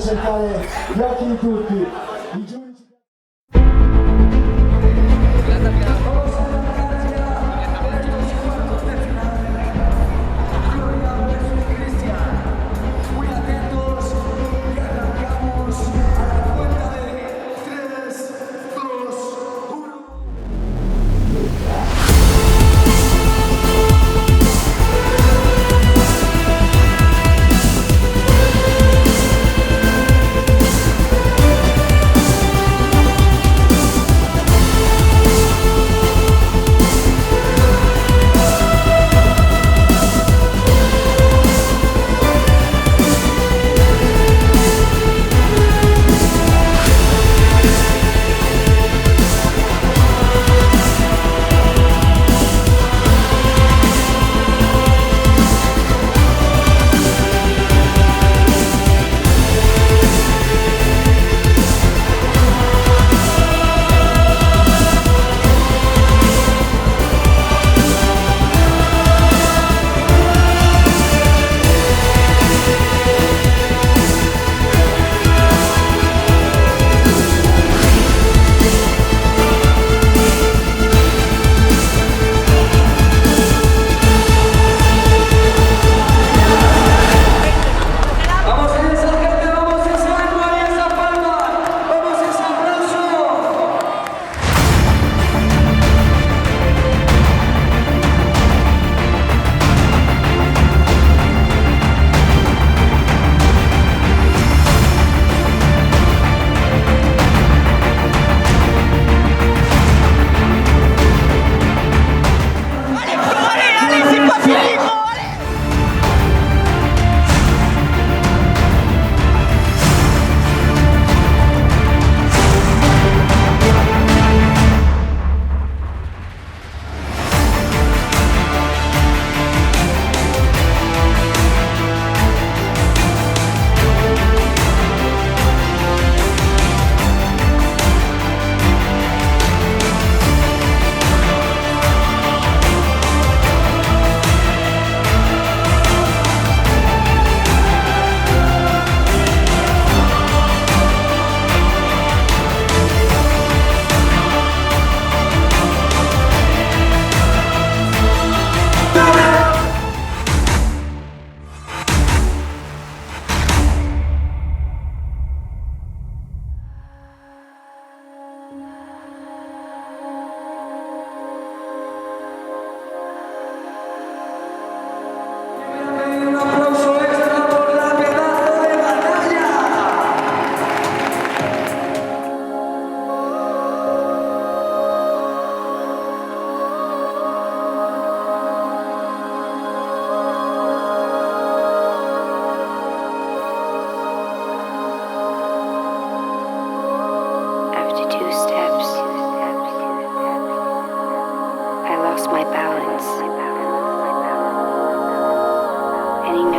cercare gli occhi di tutti. I giudici...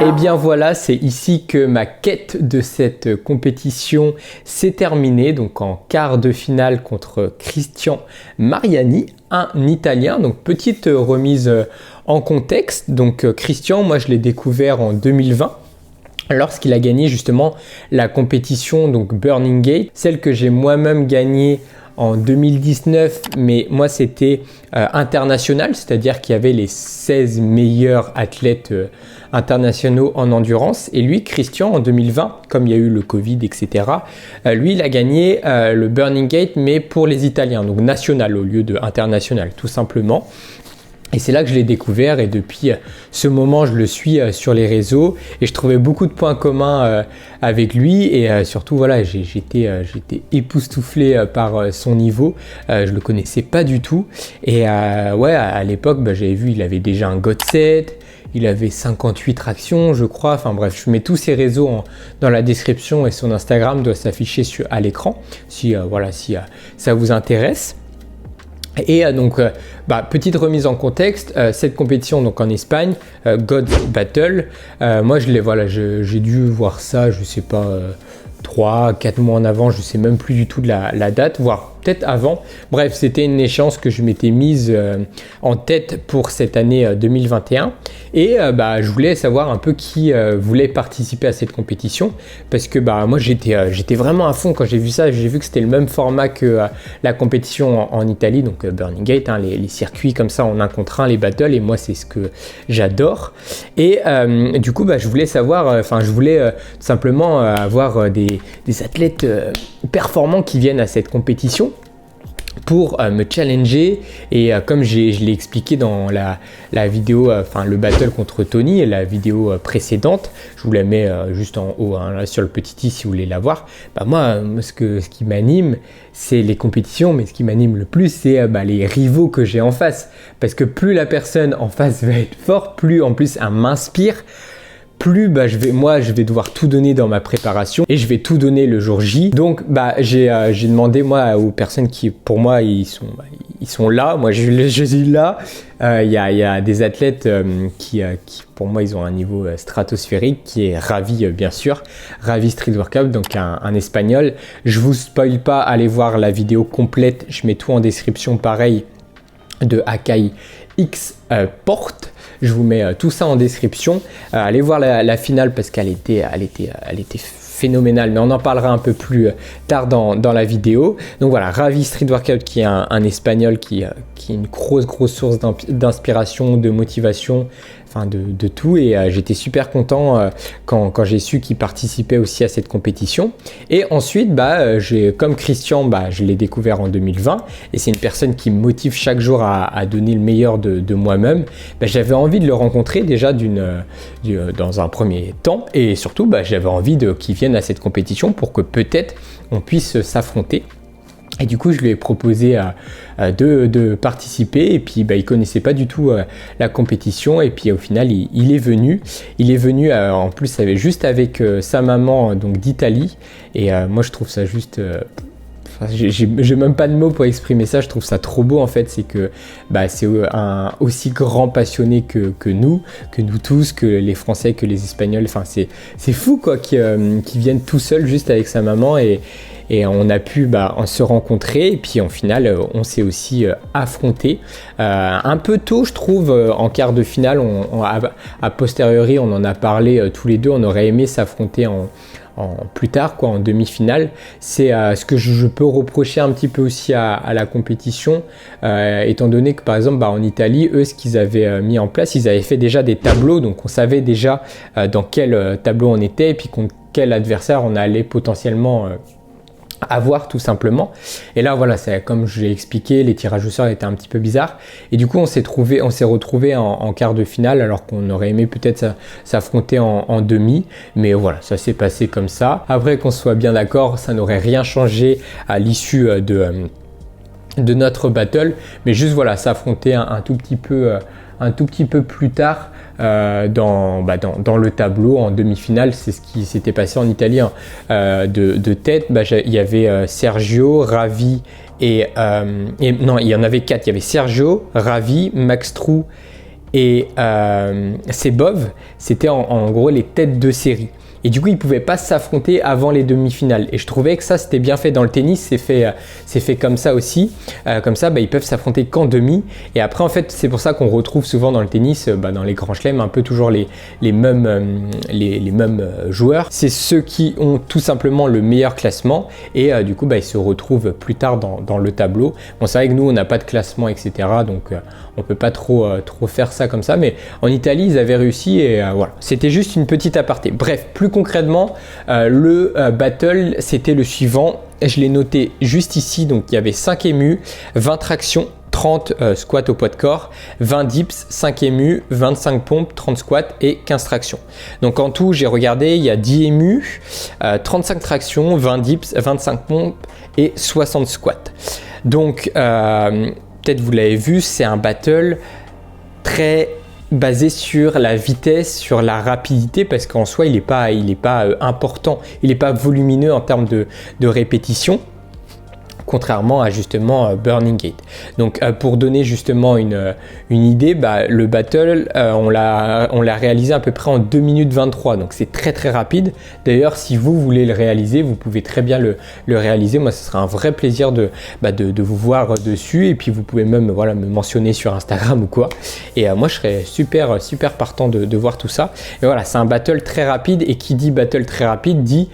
Et bien voilà, c'est ici que ma quête de cette compétition s'est terminée, donc en quart de finale contre Cristian Mariani, un Italien. Donc petite remise en contexte, donc Cristian, moi je l'ai découvert en 2020. Lorsqu'il a gagné justement la compétition donc Burning Gate, celle que j'ai moi-même gagnée en 2019, mais moi c'était international, c'est-à-dire qu'il y avait les 16 meilleurs athlètes internationaux en endurance, et lui, Cristian, en 2020, comme il y a eu le Covid, etc., lui, il a gagné le Burning Gate, mais pour les Italiens, donc national au lieu de international, tout simplement. Et c'est là que je l'ai découvert, et depuis ce moment, je le suis sur les réseaux et je trouvais beaucoup de points communs avec lui, et surtout, voilà, j'étais époustouflé par son niveau. Je le connaissais pas du tout, et ouais, à l'époque, j'avais vu, il avait déjà un God7, il avait 58 tractions, je crois. Enfin bref, je mets tous ses réseaux dans la description, et son Instagram doit s'afficher à l'écran si, voilà, si ça vous intéresse. Et donc, petite remise en contexte, cette compétition donc en Espagne, God's Battle, moi j'ai dû voir ça, je sais pas, 3-4 mois en avant, je sais même plus du tout de la date, voire peut-être avant. Bref, c'était une échéance que je m'étais mise en tête pour cette année 2021 et je voulais savoir un peu qui voulait participer à cette compétition parce que moi j'étais vraiment à fond quand j'ai vu ça. J'ai vu que c'était le même format que la compétition en Italie, donc Burning Gate, hein, les circuits comme ça en 1 contre 1, les battles, et moi c'est ce que j'adore. Et du coup je voulais savoir, je voulais tout simplement avoir des athlètes performants qui viennent à cette compétition pour me challenger. Et comme je l'ai expliqué dans la vidéo, le battle contre Tony, la vidéo précédente, je vous la mets juste en haut, hein, là, sur le petit i si vous voulez la voir. Moi, ce qui m'anime, c'est les compétitions, mais ce qui m'anime le plus, c'est les rivaux que j'ai en face. Parce que plus la personne en face va être forte, plus en plus elle m'inspire, plus je vais devoir tout donner dans ma préparation et je vais tout donner le jour J. Donc j'ai demandé moi aux personnes qui pour moi ils sont là, moi je suis là. Il y a des athlètes qui pour moi ils ont un niveau stratosphérique, qui est Ravi, bien sûr, Ravi Street Workout, donc un espagnol. Je vous spoil pas, allez voir la vidéo complète, je mets tout en description, pareil, de Akai X Porte. Je vous mets tout ça en description. Allez voir la finale parce qu'elle était phénoménale, mais on en parlera un peu plus tard dans la vidéo. Donc voilà, Ravi Street Workout, qui est un espagnol qui est une grosse source d'inspiration, de motivation, de tout. Et j'étais super content quand j'ai su qu'il participait aussi à cette compétition. Et ensuite, comme Christian, je l'ai découvert en 2020 et c'est une personne qui me motive chaque jour à donner le meilleur de moi-même. J'avais envie de le rencontrer déjà dans un premier temps, et surtout j'avais envie qu'il vienne à cette compétition pour que peut-être on puisse s'affronter. Et du coup, je lui ai proposé de participer, et puis il connaissait pas du tout la compétition, et puis au final il est venu. En plus juste avec sa maman, donc d'Italie, et moi je trouve ça juste j'ai même pas de mots pour exprimer ça. Je trouve ça trop beau en fait. C'est que c'est un aussi grand passionné que nous tous, que les Français, que les Espagnols. C'est fou quoi qui viennent tout seul juste avec sa maman, et on a pu se rencontrer, et puis en finale on s'est aussi affronté un peu tôt, je trouve, en quart de finale. A posteriori on en a parlé tous les deux, on aurait aimé s'affronter en plus tard, en demi-finale. C'est ce que je peux reprocher un petit peu aussi à la compétition, étant donné que par exemple en Italie, eux, ce qu'ils avaient mis en place, ils avaient fait déjà des tableaux, donc on savait déjà dans quel tableau on était, et puis contre quel adversaire on allait potentiellement avoir, tout simplement. Et là voilà, c'est comme je l'ai expliqué, les tirages au sort étaient un petit peu bizarres, et du coup on s'est retrouvé en quart de finale, alors qu'on aurait aimé peut-être s'affronter en demi, mais voilà, ça s'est passé comme ça. Après, qu'on soit bien d'accord, ça n'aurait rien changé à l'issue de notre battle, mais juste voilà, s'affronter un tout petit peu plus tard dans le tableau en demi-finale. C'est ce qui s'était passé en Italie, de tête. Il y avait Sergio, Ravi et non, il y en avait 4. Il y avait Sergio, Ravi, Max Trou et Sebov. C'était en gros les têtes de série. Et du coup, ils ne pouvaient pas s'affronter avant les demi-finales. Et je trouvais que ça, c'était bien fait dans le tennis. C'est fait comme ça aussi. Comme ça, ils peuvent s'affronter qu'en demi. Et après, en fait, c'est pour ça qu'on retrouve souvent dans le tennis, dans les grands chelems, un peu toujours les mêmes joueurs. C'est ceux qui ont tout simplement le meilleur classement. Et du coup, ils se retrouvent plus tard dans le tableau. Bon, c'est vrai que nous, on n'a pas de classement, etc. Donc, on ne peut pas trop faire ça comme ça. Mais en Italie, ils avaient réussi. Et voilà, c'était juste une petite aparté. Bref, plus concrètement, le battle, c'était le suivant. Je l'ai noté juste ici. Donc, il y avait 5 émus, 20 tractions, 30 squats au poids de corps, 20 dips, 5 émus, 25 pompes, 30 squats et 15 tractions. Donc en tout, j'ai regardé, il y a 10 émus, 35 tractions, 20 dips, 25 pompes et 60 squats. Donc peut-être vous l'avez vu, c'est un battle très basé sur la vitesse, sur la rapidité, parce qu'en soi il n'est pas important, il n'est pas volumineux en termes de répétition. contrairement à justement Burning Gate. Donc pour donner justement une idée, le battle on l'a réalisé à peu près en 2 minutes 23, donc c'est très très rapide. D'ailleurs si vous voulez le réaliser, vous pouvez très bien le réaliser. Moi ce sera un vrai plaisir de vous voir dessus, et puis vous pouvez même me mentionner sur Instagram ou quoi, et moi je serais super partant de voir tout ça. Et voilà, c'est un battle très rapide, et qui dit battle très rapide dit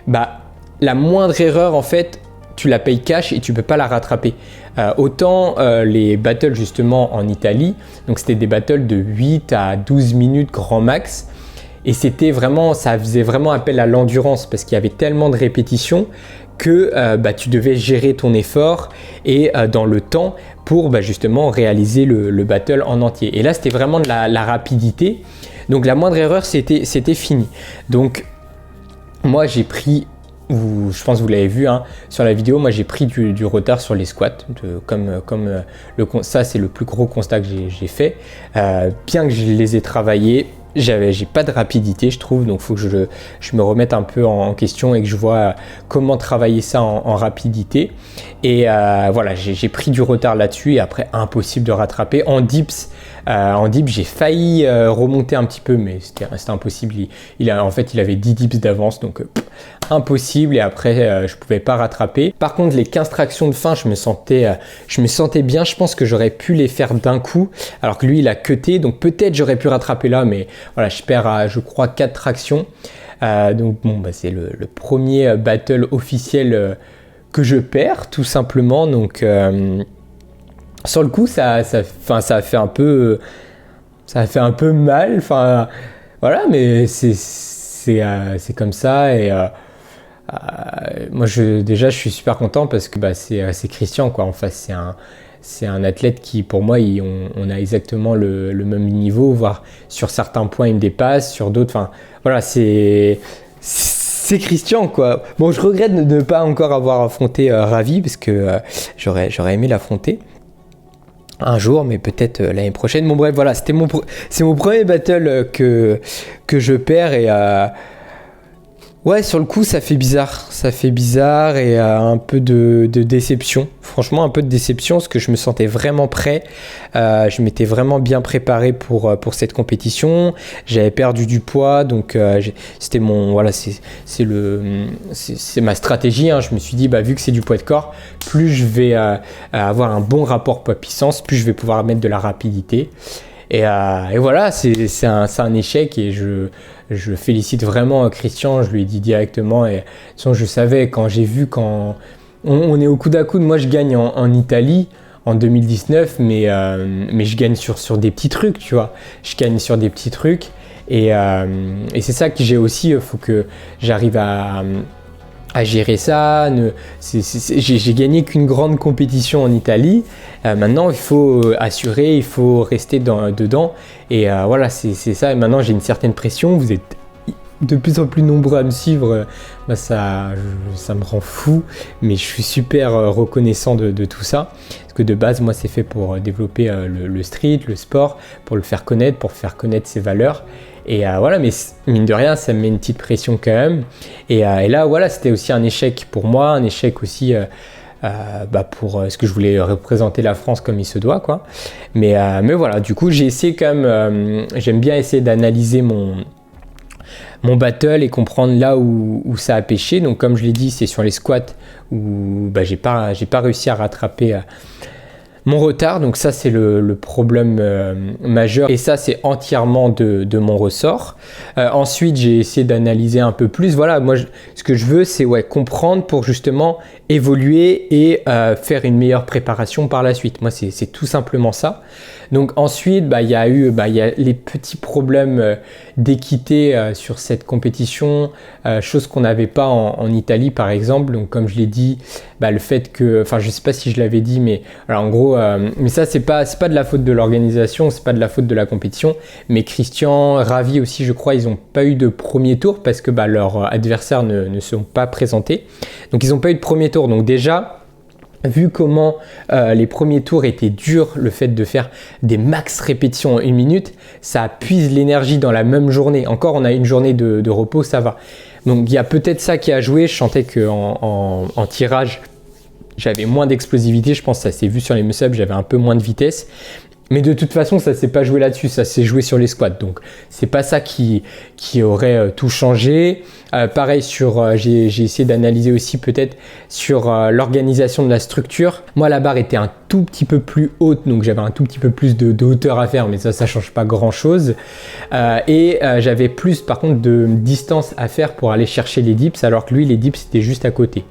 la moindre erreur en fait tu la payes cash et tu peux pas la rattraper. Autant les battles justement en Italie, donc c'était des battles de 8 à 12 minutes grand max, et c'était vraiment, ça faisait vraiment appel à l'endurance parce qu'il y avait tellement de répétitions que tu devais gérer ton effort et dans le temps pour justement réaliser le battle en entier. Et là c'était vraiment de la rapidité, donc la moindre erreur c'était fini. Donc moi j'ai pris, je pense que vous l'avez vu sur la vidéo, moi j'ai pris du retard sur les squats, ça c'est le plus gros constat que j'ai fait. Bien que je les ai travaillés, j'ai pas de rapidité je trouve, donc il faut que je me remette un peu en question et que je vois comment travailler ça en rapidité. Et voilà, j'ai pris du retard là-dessus, et après impossible de rattraper. En dips j'ai failli remonter un petit peu, mais c'était impossible. En fait il avait 10 dips d'avance, donc impossible, et après je pouvais pas rattraper. Par contre les 15 tractions de fin, je me sentais bien. Je pense que j'aurais pu les faire d'un coup, alors que lui il a cuté, donc peut-être j'aurais pu rattraper là, mais voilà, je perds je crois 4 tractions. Donc bon, c'est le premier battle officiel que je perds tout simplement. Donc sur le coup ça a fait un peu mal, enfin voilà, mais c'est comme ça. Et moi je suis super content parce que c'est Christian quoi. En face c'est un athlète qui pour moi on a exactement le même niveau, voire sur certains points il me dépasse, sur d'autres, enfin voilà, c'est Christian quoi. Bon, je regrette de ne pas encore avoir affronté Ravi, parce que j'aurais aimé l'affronter un jour, mais peut-être l'année prochaine. Bon bref, voilà, c'est mon premier battle que je perds, et ouais, sur le coup ça fait bizarre, et un peu de déception, franchement un peu de déception, parce que je me sentais vraiment prêt, je m'étais vraiment bien préparé pour cette compétition, j'avais perdu du poids, donc c'était c'est ma stratégie, je me suis dit vu que c'est du poids de corps, plus je vais avoir un bon rapport poids-puissance, plus je vais pouvoir mettre de la rapidité. Et voilà, c'est un échec, et je félicite vraiment Christian, je lui ai dit directement, et de toute façon je savais, quand j'ai vu, quand on est au coude à coude, moi je gagne en Italie en 2019, mais je gagne sur des petits trucs, tu vois, je gagne sur des petits trucs, et c'est ça que j'ai aussi, il faut que j'arrive à gérer ça. J'ai gagné qu'une grande compétition en Italie. Maintenant, il faut assurer, il faut rester dedans. Et voilà, c'est ça. Et maintenant, j'ai une certaine pression. Vous êtes de plus en plus nombreux à me suivre. Ça me rend fou. Mais je suis super reconnaissant de tout ça. Parce que de base, moi, c'est fait pour développer le street, le sport, pour le faire connaître, pour faire connaître ses valeurs. Et voilà, mais mine de rien, ça me met une petite pression quand même. Et là, voilà, c'était aussi un échec pour moi, un échec aussi pour ce que je voulais représenter la France comme il se doit, quoi. Mais voilà, du coup, j'ai essayé quand même, j'aime bien essayer d'analyser mon battle et comprendre là où ça a pêché. Donc, comme je l'ai dit, c'est sur les squats où j'ai pas réussi à rattraper mon retard, donc ça c'est le problème majeur, et ça c'est entièrement de mon ressort. Ensuite j'ai essayé d'analyser un peu plus. Voilà, moi ce que je veux c'est comprendre pour justement évoluer et faire une meilleure préparation par la suite. Moi c'est tout simplement ça. Donc ensuite il y a les petits problèmes d'équité sur cette compétition, chose qu'on n'avait pas en Italie par exemple. Donc comme je l'ai dit, le fait que, enfin je sais pas si je l'avais dit, mais alors en gros, mais ça c'est pas de la faute de l'organisation, c'est pas de la faute de la compétition, mais Christian, Ravi aussi je crois, ils ont pas eu de premier tour parce que leurs adversaires ne sont pas présentés, donc ils ont pas eu de premier tour. Donc déjà, vu comment les premiers tours étaient durs, le fait de faire des max répétitions en 1 minute, ça puise l'énergie dans la même journée. Encore, on a une journée de repos, ça va. Donc il y a peut-être ça qui a joué. Je sentais qu'en tirage, j'avais moins d'explosivité, je pense que ça s'est vu sur les muscle-up, j'avais un peu moins de vitesse. Mais de toute façon, ça s'est pas joué là-dessus, ça s'est joué sur les squats. Donc, c'est pas ça qui aurait tout changé. Pareil, j'ai essayé d'analyser aussi peut-être sur l'organisation de la structure. Moi, la barre était un tout petit peu plus haute, donc j'avais un tout petit peu plus de hauteur à faire, mais ça change pas grand-chose. J'avais plus, par contre, de distance à faire pour aller chercher les dips, alors que lui, les dips, c'était juste à côté.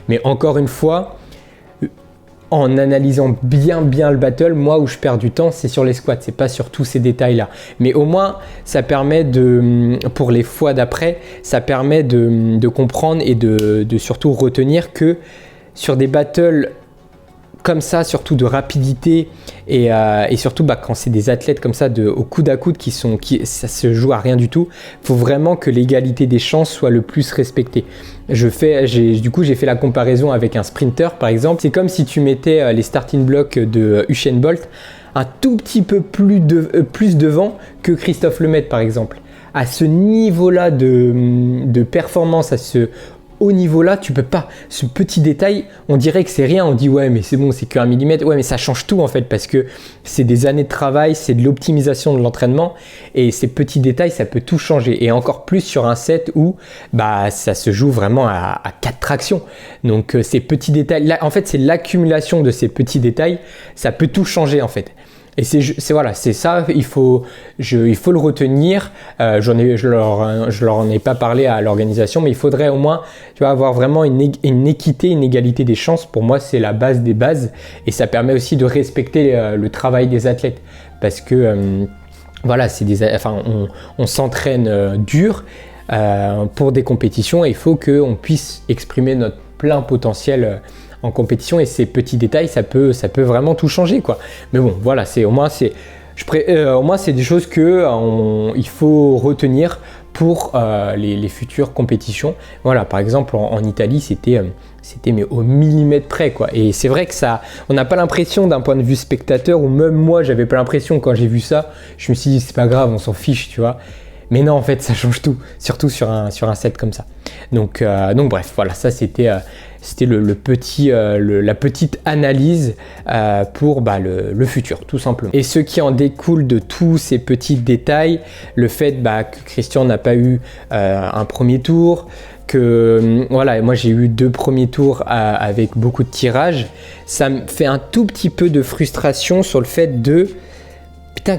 Mais encore une fois, en analysant bien le battle, moi où je perds du temps, c'est sur les squats, c'est pas sur tous ces détails-là. Mais au moins, ça permet pour les fois d'après, ça permet de comprendre et de surtout retenir que sur des battles comme ça, surtout de rapidité et surtout quand c'est des athlètes comme ça au coude à coude ça se joue à rien du tout, faut vraiment que l'égalité des chances soit le plus respectée. J'ai fait la comparaison avec un sprinter par exemple. C'est comme si tu mettais les starting blocks de Usain Bolt un tout petit peu plus devant que Christophe Lemaitre par exemple. À ce niveau-là de performance, à ce haut niveau-là, tu peux pas. Ce petit détail, on dirait que c'est rien. On dit ouais, mais c'est bon, c'est qu'un millimètre. Ouais, mais ça change tout en fait parce que c'est des années de travail, c'est de l'optimisation de l'entraînement et ces petits détails, ça peut tout changer. Et encore plus sur un set où ça se joue vraiment à 4 tractions. Donc ces petits détails, là, en fait, c'est l'accumulation de ces petits détails, ça peut tout changer en fait. Et c'est ça, il faut le retenir. Je leur en ai pas parlé à l'organisation, mais il faudrait au moins, avoir vraiment une équité, une égalité des chances. Pour moi, c'est la base des bases, et ça permet aussi de respecter le travail des athlètes, parce que on s'entraîne dur pour des compétitions, et il faut qu'on puisse exprimer notre plein potentiel en compétition, et ces petits détails, ça peut vraiment tout changer, quoi. Mais bon, voilà, au moins c'est des choses il faut retenir pour les futures compétitions. Voilà, par exemple en Italie, c'était mais au millimètre près, quoi. Et c'est vrai que on n'a pas l'impression d'un point de vue spectateur, ou même moi, j'avais pas l'impression quand j'ai vu ça. Je me suis dit c'est pas grave, on s'en fiche, tu vois. Mais non, en fait, ça change tout, surtout sur un set comme ça. Donc bref, voilà, ça c'était la petite analyse pour le futur, tout simplement. Et ce qui en découle de tous ces petits détails, le fait que Christian n'a pas eu un premier tour, que moi j'ai eu 2 premiers tours avec beaucoup de tirages, ça me fait un tout petit peu de frustration sur le fait de putain,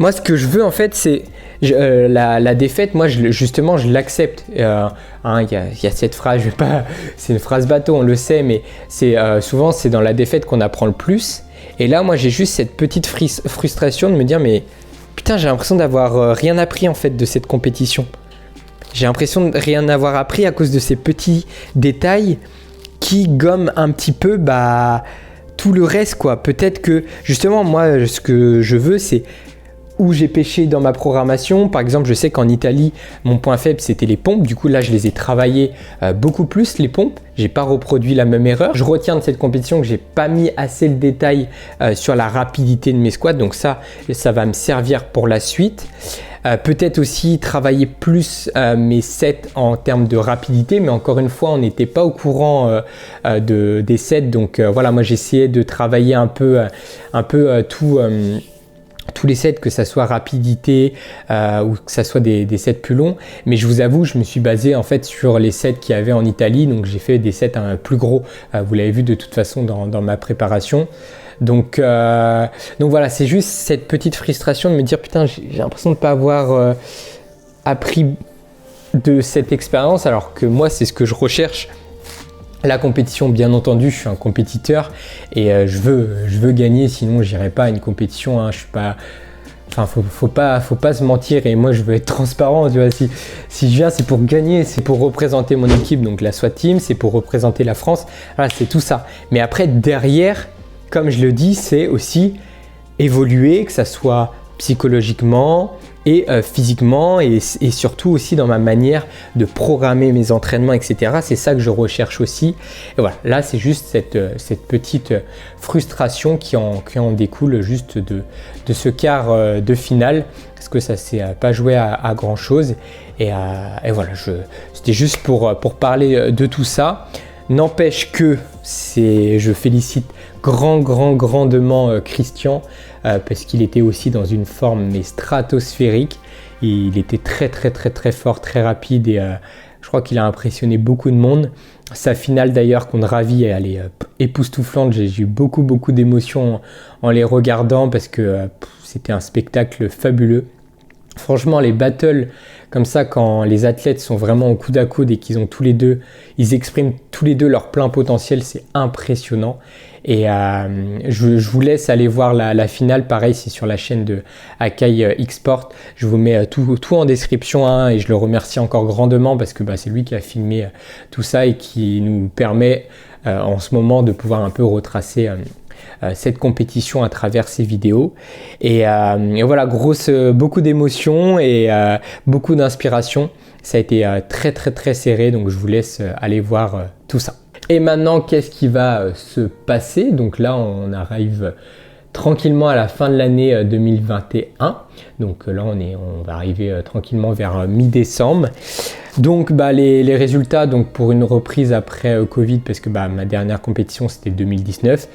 moi, ce que je veux en fait, c'est la défaite. Moi, je l'accepte. Il y a cette phrase, c'est une phrase bateau, on le sait, mais souvent c'est dans la défaite qu'on apprend le plus. Et là, moi, j'ai juste cette petite frustration de me dire, mais putain, j'ai l'impression d'avoir rien appris en fait de cette compétition. J'ai l'impression de rien avoir appris à cause de ces petits détails qui gomment un petit peu tout le reste, quoi. Peut-être que justement, moi, ce que je veux, c'est où j'ai pêché dans ma programmation. Par exemple, je sais qu'en Italie, mon point faible, c'était les pompes. Du coup, là, je les ai travaillées beaucoup plus, les pompes. J'ai pas reproduit la même erreur. Je retiens de cette compétition que j'ai pas mis assez le détail sur la rapidité de mes squats. Donc ça va me servir pour la suite. Peut-être aussi travailler plus mes sets en termes de rapidité, mais encore une fois, on n'était pas au courant des sets. Donc voilà, moi, j'essayais de travailler un peu tous les sets, que ça soit rapidité ou que ça soit des sets plus longs, mais je vous avoue, je me suis basé en fait sur les sets qu'il y avait en Italie, donc j'ai fait des sets plus gros, vous l'avez vu de toute façon dans ma préparation. Donc voilà, c'est juste cette petite frustration de me dire putain, j'ai l'impression de ne pas avoir appris de cette expérience, alors que moi c'est ce que je recherche. La compétition, bien entendu, je suis un compétiteur et je veux gagner, sinon j'irai pas à une compétition, hein. Je suis pas, enfin faut pas se mentir, et moi je veux être transparent, tu vois. Si je viens, c'est pour gagner, c'est pour représenter mon équipe, donc la SWAT Team, c'est pour représenter la France, voilà, c'est tout ça. Mais après derrière, comme je le dis, c'est aussi évoluer, que ça soit psychologiquement et physiquement, et surtout aussi dans ma manière de programmer mes entraînements, etc. C'est ça que je recherche aussi. Et voilà, là c'est juste cette petite frustration qui en découle juste de ce quart de finale, parce que ça s'est pas joué à grand chose. Et voilà, c'était juste pour parler de tout ça. N'empêche que je félicite grandement Christian parce qu'il était aussi dans une forme mais stratosphérique. Il était très fort, très rapide et je crois qu'il a impressionné beaucoup de monde. Sa finale d'ailleurs contre Ravi, elle est époustouflante. J'ai eu beaucoup d'émotions en les regardant parce que c'était un spectacle fabuleux. Franchement, les battles comme ça, quand les athlètes sont vraiment au coude à coude et qu'ils ont ils expriment tous les deux leur plein potentiel, c'est impressionnant. Et je vous laisse aller voir la finale. Pareil, c'est sur la chaîne de Akai Xport. Je vous mets tout en description hein, et je le remercie encore grandement parce que c'est lui qui a filmé tout ça et qui nous permet en ce moment de pouvoir un peu retracer cette compétition à travers ces vidéos et voilà, beaucoup d'émotions et beaucoup d'inspiration. Ça a été très serré, donc je vous laisse aller voir tout ça. Et maintenant, qu'est-ce qui va se passer? Donc là, on arrive tranquillement à la fin de l'année 2021. Donc là, on va arriver tranquillement vers mi-décembre. Donc les résultats, donc pour une reprise après Covid, parce que ma dernière compétition c'était 2019.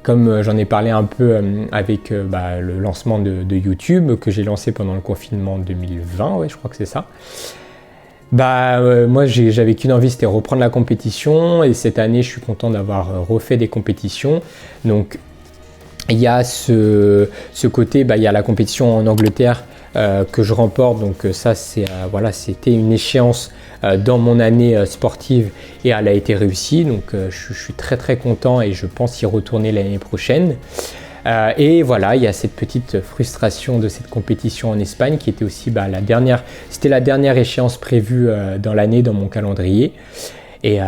Comme j'en ai parlé un peu avec le lancement de YouTube que j'ai lancé pendant le confinement 2020, ouais, je crois que c'est ça. Moi j'avais qu'une envie, c'était reprendre la compétition et cette année je suis content d'avoir refait des compétitions. Donc il y a ce côté, il y a la compétition en Angleterre que je remporte, donc ça c'était une échéance dans mon année sportive et elle a été réussie, donc je suis très content et je pense y retourner l'année prochaine. Et voilà, il y a cette petite frustration de cette compétition en Espagne qui était aussi c'était la dernière échéance prévue dans l'année dans mon calendrier. Et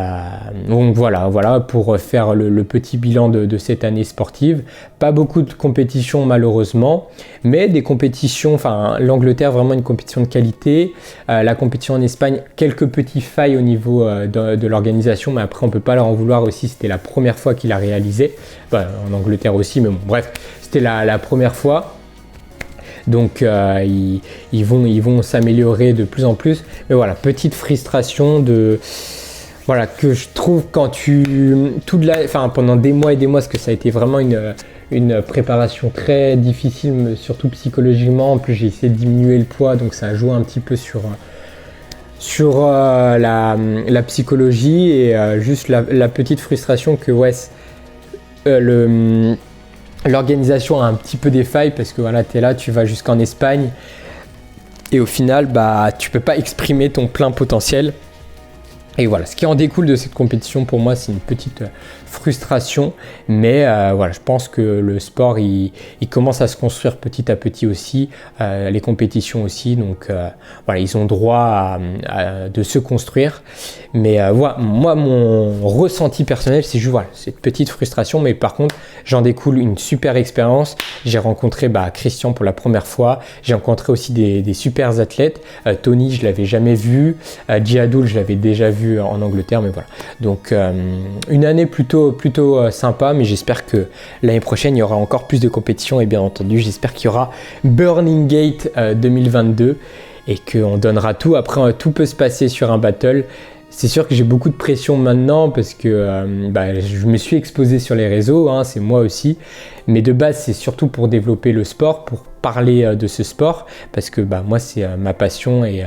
donc voilà pour faire le petit bilan de cette année sportive. Pas beaucoup de compétitions malheureusement, mais des compétitions, l'Angleterre vraiment une compétition de qualité. La compétition en Espagne, quelques petits failles au niveau de l'organisation, mais après on peut pas leur en vouloir aussi, c'était la première fois qu'ils la réalisaient. En Angleterre aussi, mais bon bref, c'était la première fois. Donc ils vont s'améliorer de plus en plus. Mais voilà, petite frustration que je trouve quand pendant des mois et des mois, parce que ça a été vraiment une préparation très difficile, surtout psychologiquement. En plus, j'ai essayé de diminuer le poids, donc ça a joué un petit peu sur la psychologie et juste la petite frustration que l'organisation a un petit peu des failles parce que tu es là, tu vas jusqu'en Espagne et au final, tu peux pas exprimer ton plein potentiel. Et voilà, ce qui en découle de cette compétition pour moi, c'est une petite frustration, mais je pense que le sport il commence à se construire petit à petit aussi, les compétitions aussi, donc ils ont droit de se construire. Mais moi mon ressenti personnel c'est juste cette petite frustration, mais par contre j'en découle une super expérience. J'ai rencontré Christian pour la première fois, j'ai rencontré aussi des super athlètes. Tony je l'avais jamais vu, Djihadul je l'avais déjà vu en Angleterre, mais voilà, donc une année plutôt sympa, mais j'espère que l'année prochaine il y aura encore plus de compétitions et bien entendu j'espère qu'il y aura Burning Gate 2022 et qu'on donnera tout. Après tout peut se passer sur un battle. C'est sûr que j'ai beaucoup de pression maintenant parce que je me suis exposé sur les réseaux, c'est moi aussi, mais de base c'est surtout pour développer le sport, pour parler de ce sport, parce que moi c'est ma passion et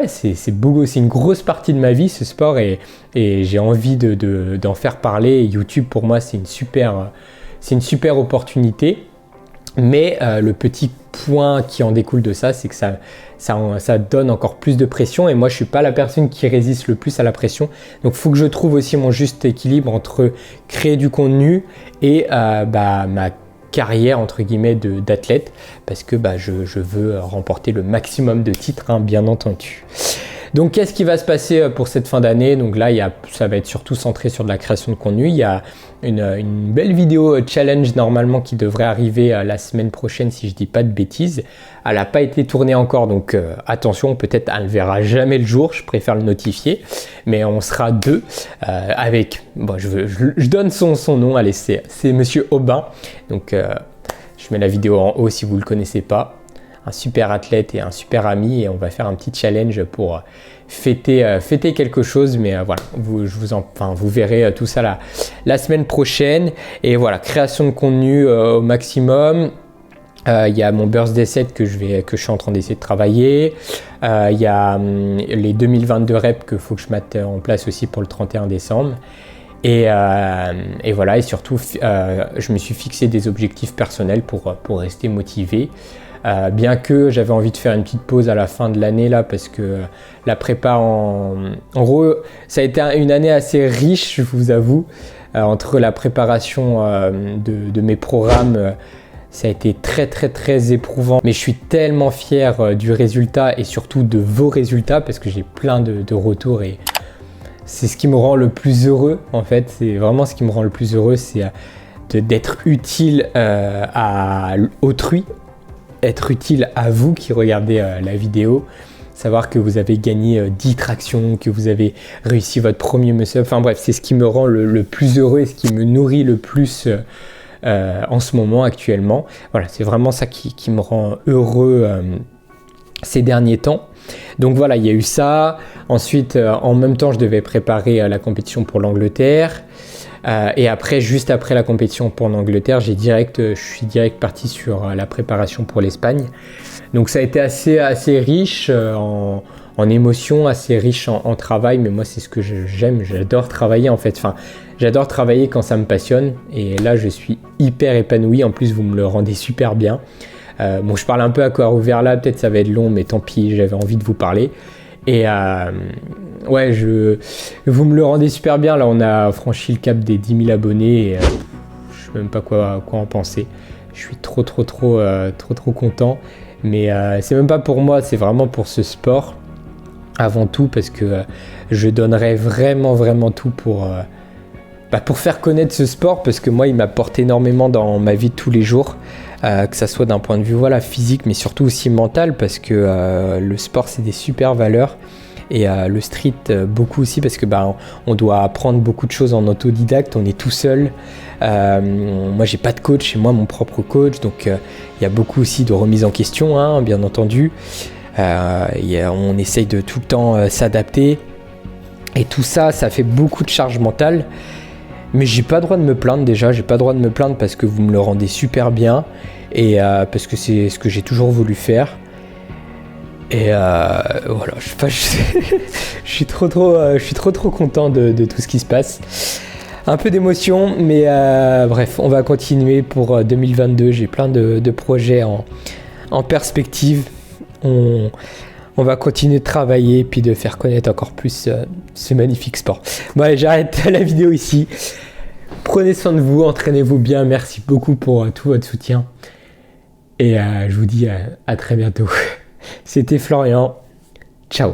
c'est une grosse partie de ma vie ce sport et j'ai envie d'en faire parler. Et YouTube pour moi c'est une super opportunité, mais le petit point qui en découle de ça, c'est que ça donne encore plus de pression et moi je suis pas la personne qui résiste le plus à la pression, donc il faut que je trouve aussi mon juste équilibre entre créer du contenu et ma carrière entre guillemets d'athlète, parce que je veux remporter le maximum de titres, bien entendu. Donc qu'est-ce qui va se passer pour cette fin d'année? Donc là ça va être surtout centré sur de la création de contenu. Il y a une belle vidéo challenge normalement qui devrait arriver la semaine prochaine si je dis pas de bêtises. Elle n'a pas été tournée encore, donc attention, peut-être elle ne verra jamais le jour, je préfère le notifier, mais on sera deux avec, je donne son nom, allez, c'est Monsieur Aubin, donc je mets la vidéo en haut si vous ne le connaissez pas. super athlète et un super ami, et on va faire un petit challenge pour fêter quelque chose, mais voilà, vous verrez tout ça la semaine prochaine. Et voilà, création de contenu au maximum. Il y a mon birthday set que je suis en train d'essayer de travailler. Il y a les 2022 reps qu'il faut que je mette en place aussi pour le 31 décembre. Et voilà, et surtout, je me suis fixé des objectifs personnels pour rester motivé. Bien que j'avais envie de faire une petite pause à la fin de l'année là, parce que la prépa en gros, ça a été une année assez riche, je vous avoue, entre la préparation de mes programmes. Ça a été très très très éprouvant, mais je suis tellement fier du résultat et surtout de vos résultats, parce que j'ai plein de retours et c'est ce qui me rend le plus heureux en fait. C'est vraiment ce qui me rend le plus heureux, c'est d'être utile à autrui, être utile à vous qui regardez la vidéo, savoir que vous avez gagné 10 tractions, que vous avez réussi votre premier muscle-up. Enfin bref, c'est ce qui me rend le plus heureux et ce qui me nourrit le plus en ce moment actuellement. Voilà, c'est vraiment ça qui me rend heureux ces derniers temps. Donc voilà, il y a eu ça. Ensuite, en même temps, je devais préparer la compétition pour l'Angleterre. Et après, juste après la compétition pour l'Angleterre, je suis direct parti sur la préparation pour l'Espagne. Donc ça a été assez riche en émotions, assez riche en travail. Mais moi, c'est ce que j'aime. J'adore travailler en fait. Enfin, j'adore travailler quand ça me passionne. Et là, je suis hyper épanoui. En plus, vous me le rendez super bien. Bon, je parle un peu à corps ouvert là, peut-être ça va être long, mais tant pis, j'avais envie de vous parler. Et ouais, vous me le rendez super bien. Là, on a franchi le cap des 10 000 abonnés et je sais même pas quoi en penser. Je suis trop content. Mais c'est même pas pour moi, c'est vraiment pour ce sport avant tout, parce que je donnerais vraiment tout pour faire connaître ce sport, parce que moi, il m'apporte énormément dans ma vie de tous les jours. Que ça soit d'un point de vue physique, mais surtout aussi mental, parce que le sport, c'est des super valeurs, et le street beaucoup aussi, parce que on doit apprendre beaucoup de choses en autodidacte, on est tout seul. Moi, j'ai pas de coach, c'est moi mon propre coach, donc il y a beaucoup aussi de remise en question, hein, bien entendu. On essaye de tout le temps s'adapter, et tout ça fait beaucoup de charge mentale. Mais j'ai pas le droit de me plaindre déjà, parce que vous me le rendez super bien, et parce que c'est ce que j'ai toujours voulu faire. Et voilà, je suis trop content de tout ce qui se passe. Un peu d'émotion, mais bref, on va continuer pour 2022. J'ai plein de projets en perspective. On va continuer de travailler, puis de faire connaître encore plus ce magnifique sport. Bon allez, j'arrête la vidéo ici. Prenez soin de vous, entraînez-vous bien. Merci beaucoup pour tout votre soutien. Et je vous dis à très bientôt. C'était Florian. Ciao.